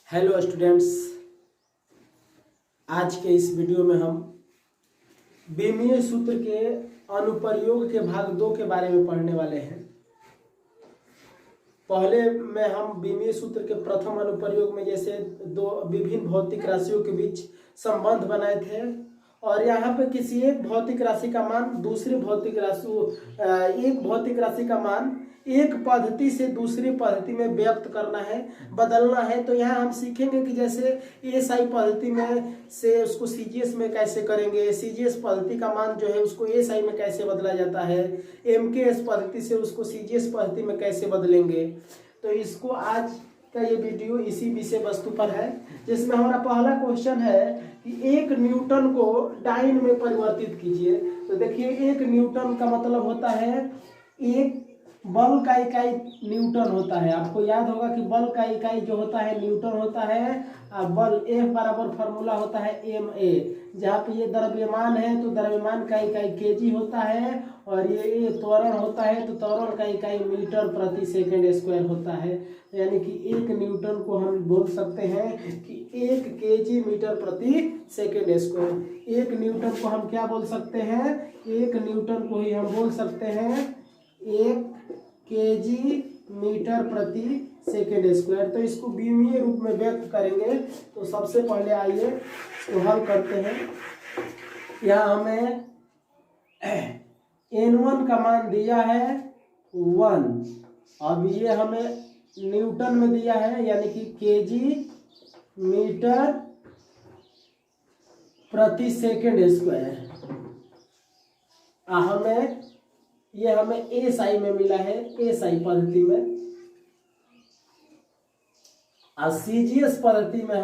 Hello students, आज के इस वीडियो में हम बीमीय सूत्र के अनुप्रयोग के भाग 2 के बारे में पढ़ने वाले हैं। पहले में हम बीमीय सूत्र के प्रथम अनुप्रयोग में जैसे दो विभिन्न भौतिक राशियों के बीच संबंध बनाए थे और यहाँ पे किसी एक भौतिक राशि का मान दूसरी भौतिक राशि एक भौतिक राशि का मान एक पद्धति से दूसरी पद्धति में व्यक्त करना है, बदलना है। तो यहाँ हम सीखेंगे कि जैसे एसआई पद्धति में से उसको सीजीएस में कैसे करेंगे, सीजीएस पद्धति का मान जो है उसको एसआई में कैसे बदला जाता है, एमकेएस पद्धति से उसको सीजीएस पद्धति में कैसे बदलेंगे। तो इसको आज का ये वीडियो इसी विषय वस्तु पर है, जिसमें हमारा पहला क्वेश्चन है कि एक न्यूटन को डाइन में परिवर्तित कीजिए। तो देखिए, एक न्यूटन का मतलब होता है एक बल का इकाई न्यूटन होता है। आपको याद होगा कि बल का इकाई जो होता है न्यूटन होता है और बल F बराबर फॉर्मूला होता है ma। जहाँ पे ये द्रव्यमान है तो द्रव्यमान का इकाई केजी होता है और ये त्वरण होता है तो त्वरण का इकाई मीटर प्रति सेकंड स्क्वायर होता है। यानी कि एक न्यूटन को हम बोल सकते हैं कि 1 केजी मीटर प्रति सेकंड स्क्वायर। एक न्यूटन को हम क्या बोल सकते हैं? एक न्यूटन को ही हम बोल सकते हैं 1 केजी मीटर प्रति सेकेंड स्क्वायर। तो इसको बीमीय रूप में व्यक्त करेंगे। तो सबसे पहले आइए इसको हल करते हैं। यहाँ हमें n1 का मान दिया है 1। अब ये हमें न्यूटन में दिया है, यानी कि केजी मीटर प्रति सेकेंड स्क्वायर। हमें एसआई में मिला है, एसआई पद्धति में। और सीजीएस पद्धति में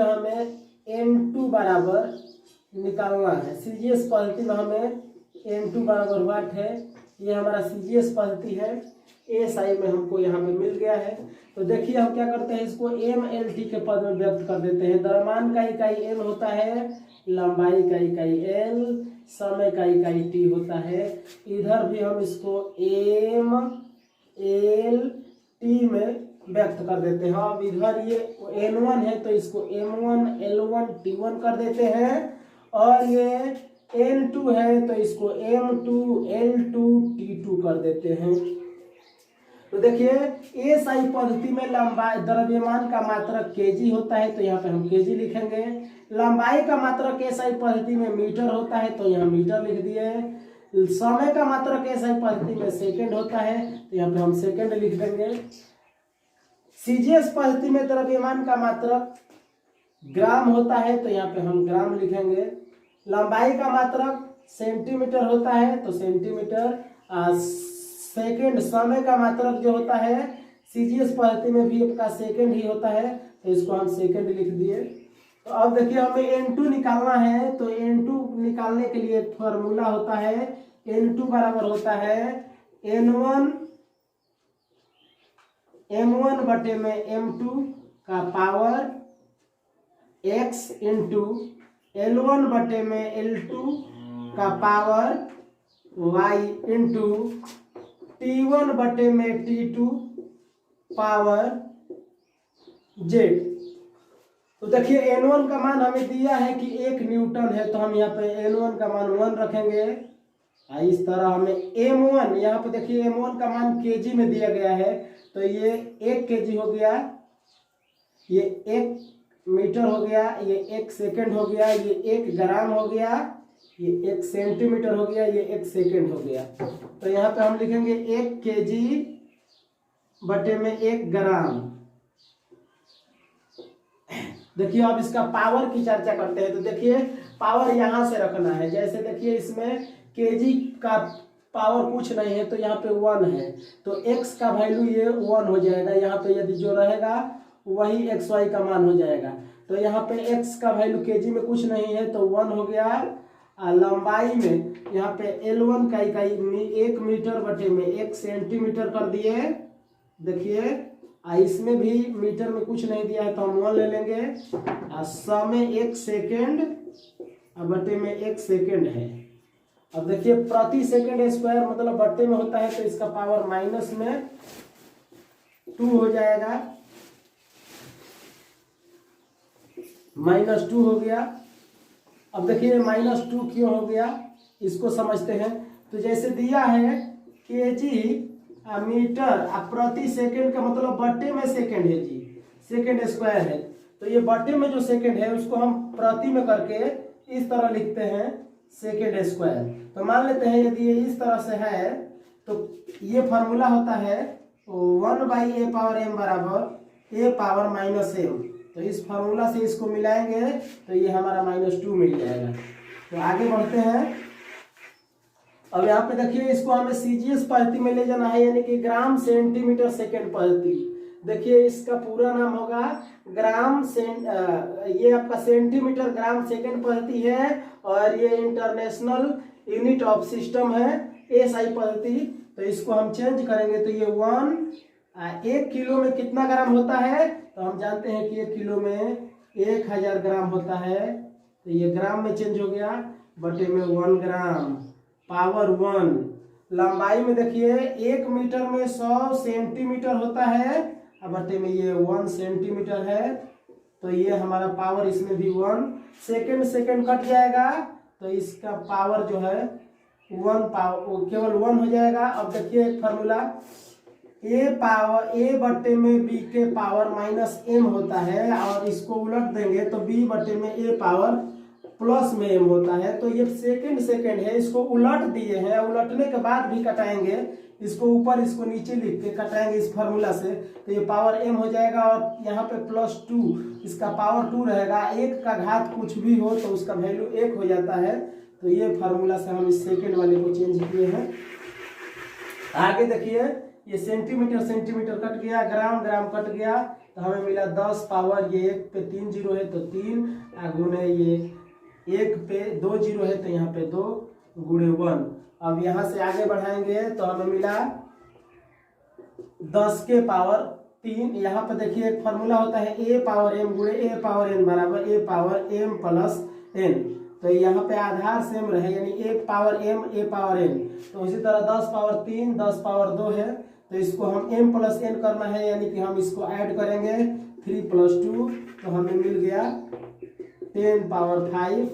हमें n2 बराबर निकालना है। सीजीएस पद्धति में हमें n2 बराबर वाट है। ये हमारा सीजीएस पद्धति है। एसआई में हमको यहाँ पे मिल गया है। तो देखिए, हम क्या करते हैं, इसको mlt के पद में व्यक्त कर देते हैं। द्रव्यमान का इकाई n होता है, लंबाई का इकाई l, समय का इकाई t होता है। इधर भी हम इसको mlt में व्यक्त कर देते हैं। अब इधर ये n1 है तो इसको m1 l1 t1 कर देते हैं और ये n2 है तो इसको m2 l2 t2 कर देते हैं। तो देखिए, एसआई पद्धति में लंबाई द्रव्यमान का मात्रक केजी होता है तो यहाँ पे हम केजी लिखेंगे। लंबाई का मात्रक एसआई पद्धति में मीटर होता है तो यहाँ मीटर लिख दिए। समय का मात्रक एसआई पद्धति में सेकंड होता है तो यहाँ पे हम सेकंड लिख देंगे। सीजीएस पद्धति में द्रव्यमान का मात्रक ग्राम होता है तो यहाँ पे हम ग्राम लिखेंगे। लंबाई का मात्रक सेंटीमीटर होता है तो सेंटीमीटर। सेकेंड समय का मात्रक जो होता है सीजीएस पद्धति में भी आपका सेकेंड ही होता है तो इसको हम सेकेंड लिख दिए। तो अब देखिए, हमें n2 निकालना है। तो n2 निकालने के लिए फॉर्मूला होता है n2 बराबर होता है m1 बटे में m2 का पावर x इंटू l1 बटे में l2 का पावर y इंटू t1 बटे में t2 पावर z। तो देखिए, n1 का मान हमें दिया है कि 1 न्यूटन है तो हम यहाँ पे n1 का मान 1 रखेंगे। इस तरह हमें m1, यहाँ पे देखिए m1 का मान केजी में दिया गया है तो ये 1 केजी हो गया, ये 1 मीटर हो गया, ये 1 सेकंड हो गया, ये 1 ग्राम हो गया, ये 1 सेंटीमीटर हो गया, ये 1 सेकंड हो गया। तो यहाँ पे हम लिखेंगे 1 केजी बटे में 1 ग्राम। देखिए, अब इसका पावर की चर्चा करते हैं। तो देखिए, पावर यहाँ से रखना है। जैसे देखिए, इसमें केजी का पावर कुछ नहीं है तो यहाँ पे 1 है तो x का वैल्यू ये 1 हो जाएगा। यहाँ पे यदि जो रहेगा वही xy का मान हो जाएगा। तो यहाँ पे x का वैल्यू केजी में कुछ नहीं है तो 1 हो गया। लंबाई में यहाँ पे L1 का इकाई 1 मीटर बटे में 1 सेंटीमीटर कर दिए। देखिए, इसमें भी मीटर में कुछ नहीं दिया है तो हम 1 ले लेंगे। समय 1 सेकेंड बटे में 1 सेकेंड है। अब देखिए, प्रति सेकेंड स्क्वायर मतलब बट्टे में होता है तो इसका पावर माइनस में 2 हो जाएगा, -2 हो गया। अब देखिए -2 क्यों हो गया, इसको समझते हैं। तो जैसे दिया है केजी मीटर प्रति सेकंड का मतलब बट्टे में सेकंड है जी, सेकंड स्क्वायर है। तो ये बट्टे में जो सेकंड है उसको हम प्रति में करके इस तरह लिखते हैं सेकंड स्क्वायर। तो मान लेते हैं यदि ये इस तरह से है तो ये फार्मूला होता है 1/a⁻m बराबर a⁻−m। तो इस फार्मूला से इसको मिलाएंगे तो ये हमारा -2 मिल जाएगा। तो आगे बढ़ते हैं। अब यहाँ पे देखिए इसको हमें सीजीएस पद्धति में ले जाना है, यानी कि ग्राम सेंटीमीटर सेकंड पद्धति। देखिए इसका पूरा नाम होगा ये आपका सेंटीमीटर ग्राम सेकंड पद्धति है और ये इंटरनेशनल यूनिट ऑफ सिस्टम है एसआई पद्धति। तो इसको हम चेंज करेंगे तो ये 1 किलो में कितना ग्राम होता है, तो हम जानते हैं कि 1 किलो में 1000 ग्राम होता है। तो ये ग्राम में चेंज हो गया, बटे में 1 ग्राम पावर 1। लंबाई में देखिए 1 मीटर में 100 सेंटीमीटर होता है, बटे में ये 1 सेंटीमीटर है। तो ये हमारा पावर इसमें भी 1। सेकंड कट जाएगा तो इसका पावर जो है 1 पावर केवल 1 हो जाएगा। अब देखिए एक फार्मूला a बटे में b के पावर -m होता है और इसको उलट देंगे तो b बटे में a पावर प्लस में m होता है। तो ये सेकंड है, इसको उलट दिए हैं, उलटने के बाद भी कटाएंगे, इसको ऊपर इसको नीचे लिख के कटाएंगे इस फार्मूला से। तो ये पावर m हो जाएगा और यहाँ पे +2 इसका पावर 2 रहेगा। 1 का घात कुछ भी हो तो उसका वैल्यू 1 हो जाता है। तो ये फार्मूला से हम इस सेकंड वाले को चेंज किए हैं। आगे देखिए ये सेंटीमीटर कट गया, ग्राम कट गया, तो हमें मिला 10 पावर, ये 1 पे 3 जीरो है तो 3 गुणे ये 1 पे 2 जीरो है तो यहाँ पे 2 गुणे 1। अब यहाँ से आगे बढ़ाएंगे तो हमें मिला 10 के पावर 3। यहाँ पे देखिए एक फार्मूला होता है a⁻m गुणे a⁻n बराबर a⁻m प्लस n। तो यहाँ पे आधार सेम रहे यानी a⁻m a⁻n। तो इसी तरह 10 पावर 3 10 पावर 2 है, तो इसको हम m प्लस n करना है, यानी कि हम इसको ऐड करेंगे 3 + 2 तो हमें मिल गया 10 पावर 5।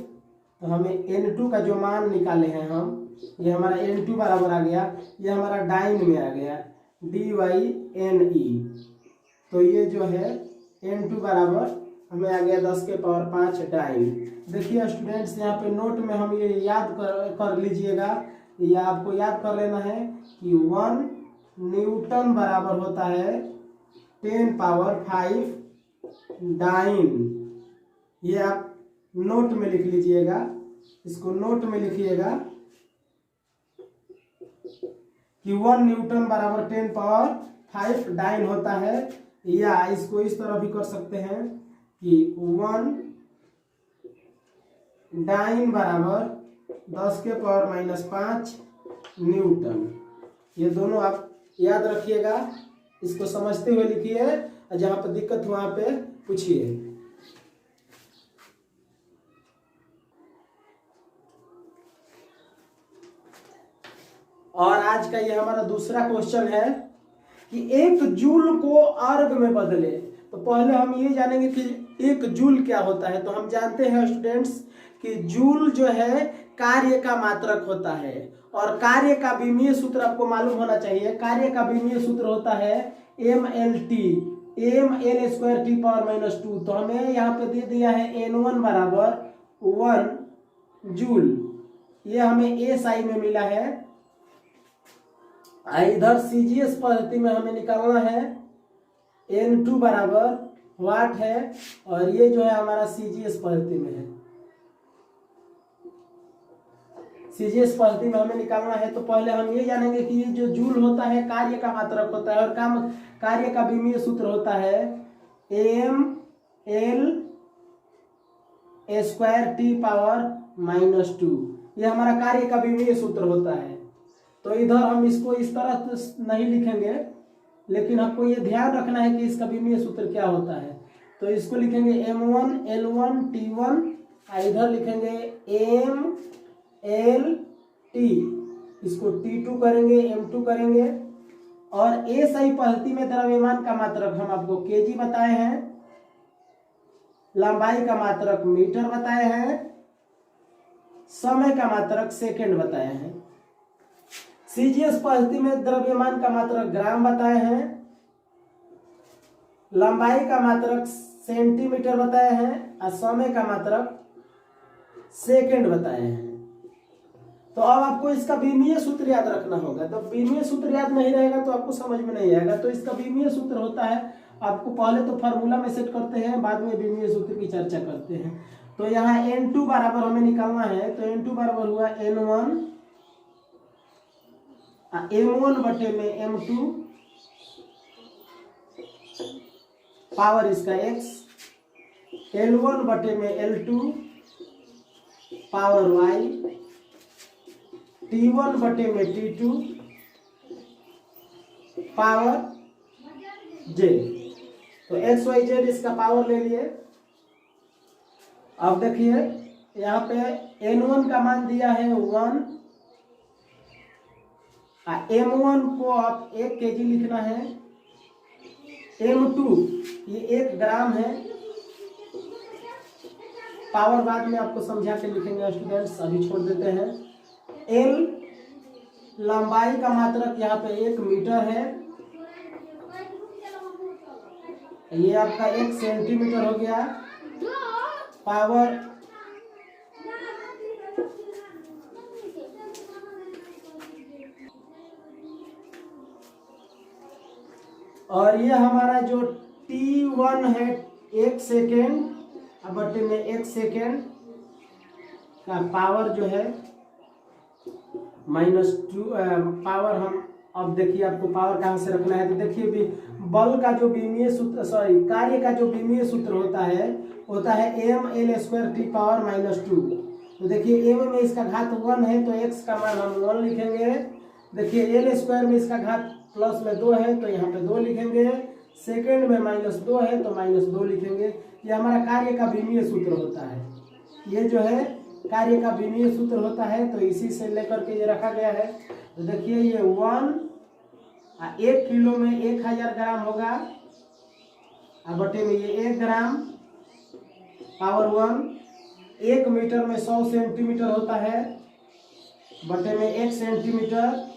तो हमें n2 का जो मान निकाले हैं हम, ये हमारा n2 बराबर आ गया, ये हमारा डाइन में आ गया dy/ne। तो ये जो है n2 बराबर हमें आ गया 10 के पावर 5 डाइन। देखिए स्टूडेंट्स यहाँ पे नोट में हम ये याद कर लीजिएगा, ये आपको याद कर लेना है कि 1 न्यूटन बराबर होता है 10 पावर 5 डाइन। ये आप नोट में लिख लीजिएगा, इसको नोट में लिखिएगा कि 1 न्यूटन बराबर 10 पावर 5 डाइन होता है। या इसको इस तरह भी कर सकते हैं कि 1 डाइन बराबर 10 के पावर -5 न्यूटन। ये दोनों आप याद रखिएगा, इसको समझते हुए लिखिए, जहां पर दिक्कत हो वहां पे पूछिए। और आज का ये हमारा दूसरा क्वेश्चन है कि 1 जूल को अर्ग में बदले। तो पहले हम ये जानेंगे कि 1 जूल क्या होता है। तो हम जानते हैं स्टूडेंट्स कि जूल जो है कार्य का मात्रक होता है और कार्य का विमीय सूत्र आपको मालूम होना चाहिए। कार्य का विमीय सूत्र होता है mLT mL² T⁻²। तो हमें यहाँ पे दे दिया है n1 बराबर 1 जूल, ये हमें SI में मिला है। इधर सीजीएस पद्धति में हमें निकालना है n2 बराबर वाट है और ये जो है हमारा सीजीएस पद्धति में है। सीजीएस पद्धति में हमें निकालना है तो पहले हम ये जानेंगे कि ये जो जूल होता है कार्य का मात्रक होता है और कार्य का विमीय सूत्र होता है mL² T⁻²। ये हमारा कार्य का विमीय सूत्र होता है। तो इधर हम इसको इस तरह तो नहीं लिखेंगे, लेकिन आपको ये ध्यान रखना है कि इसका विमीय सूत्र क्या होता है। तो इसको लिखेंगे m1 L1 T1, इधर लिखेंगे mLT, इसको T2 करेंगे, m2 करेंगे और एसआई पद्धति में द्रव्यमान का मात्रक हम आपको केजी बताए हैं, लंबाई का मात्रक मीटर बताए हैं, समय का मात्रक सेकंड बताए हैं। सीजीएस पद्धति में द्रव्यमान का मात्रक ग्राम बताए हैं, लंबाई का मात्रक सेंटीमीटर बताए हैं और समय का मात्रक सेकंड बताए हैं। तो अब आपको इसका बीमीय सूत्र याद रखना होगा। तो बीमीय सूत्र याद नहीं रहेगा तो आपको समझ में नहीं आएगा। तो इसका बीमीय सूत्र होता है, आपको पहले तो फार्मूला में सेट करते हैं, बाद में बीमीय सूत्र की चर्चा करते हैं। तो यहाँ N2 बराबर हमें निकालना है। तो N2 बराबर हुआ N1 M1 बटे में M2 पावर इसका x, L1 बटे में L2 पावर y, T1 बटे में T2 पावर j। तो x y z इसका पावर ले लिए। अब देखिए यहाँ पे N1 का मान दिया है 1, M1 को आप 1 kg लिखना है, M2 ये 1 ग्राम है, पावर बाद में आपको समझा के लिखेंगे स्टूडेंट्स, अभी छोड़ देते हैं। L लंबाई का मात्रक यहाँ पे 1 मीटर है, ये आपका 1 सेंटीमीटर हो गया, पावर और ये हमारा जो T1 है 1 सेकेंड बटे में 1 सेकेंड का पावर जो है -2 पावर। हम अब देखिए आपको पावर कहाँ से रखना है। तो देखिए भी बल का जो बीमीय सूत्र कार्य का जो बीमीय सूत्र होता है mL² पावर -2। तो देखिए m में इसका घात 1 है तो x का मान हम 1 लिखेंगे। देखिए L² में इसका घात प्लस में 2 है तो यहाँ पे 2 लिखेंगे, सेकेंड में -2 है तो -2 लिखेंगे। ये हमारा कार्य का बीमीय सूत्र होता है, ये जो है कार्य का बीमीय सूत्र होता है। तो इसी से लेकर के ये रखा गया है। तो देखिए ये 1 किलो में 1000 ग्राम होगा, बटे में ये 1 ग्राम पावर 1। 1 मीटर में 100 सेंटीमीटर होता है, बटे में 1 सेंटीमीटर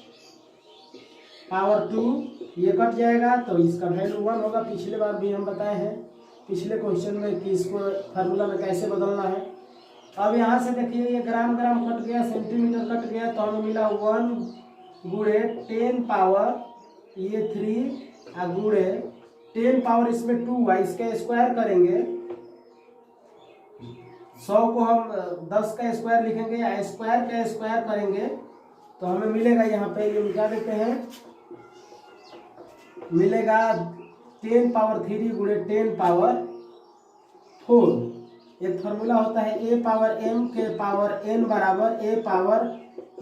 पावर 2। ये कट जाएगा तो इसका वैल्यू 1 होगा। पिछले बार भी हम बताए हैं पिछले क्वेश्चन में कि इसको फार्मूला में कैसे बदलना है। अब यहाँ से देखिए ये ग्राम ग्राम कट गया, सेंटीमीटर कट गया, तो हमें मिला 1 गुणे 10 पावर ये 3 गुणे 10 पावर इसमें 2 है, इसका स्क्वायर करेंगे। 100 को हम 10 का स्क्वायर लिखेंगे या स्क्वायर का स्क्वायर करेंगे तो हमें मिलेगा, यहाँ पे ये मिटा देते हैं, मिलेगा 10 पावर 3 गुणे 10 पावर 4। एक फार्मूला होता है a पावर m के पावर n बराबर a पावर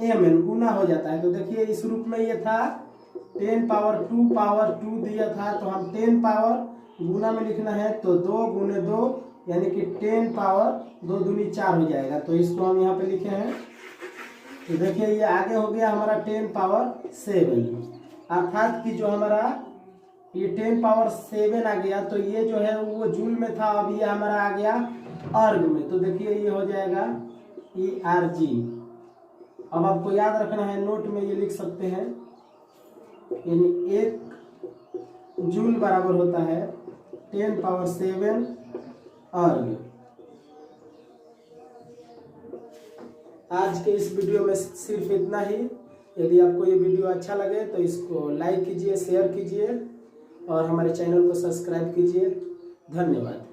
mn, गुना हो जाता है। तो देखिए इस रूप में ये था 10 पावर 2 दिया था, तो हम 10 पावर गुना में लिखना है तो 2 गुने 2 यानी कि 10 पावर 2 दूनी 4 हो जाएगा। तो इसको हम यहाँ पे लिखे हैं। तो देखिए ये आगे हो गया हमारा 10 पावर 7, अर्थात कि जो हमारा ये 10 पावर 7 आ गया। तो ये जो है वो जूल में था, अब ये हमारा आ गया अर्ग में। तो देखिए ये हो जाएगा ERG। अब आपको याद रखना है, नोट में ये लिख सकते हैं, यानी 1 जूल बराबर होता है 10 पावर 7 अर्ग। आज के इस वीडियो में सिर्फ इतना ही। यदि आपको ये वीडियो अच्छा लगे तो इसको लाइक कीजिए, शेयर कीजिए और हमारे चैनल को सब्सक्राइब कीजिए। धन्यवाद।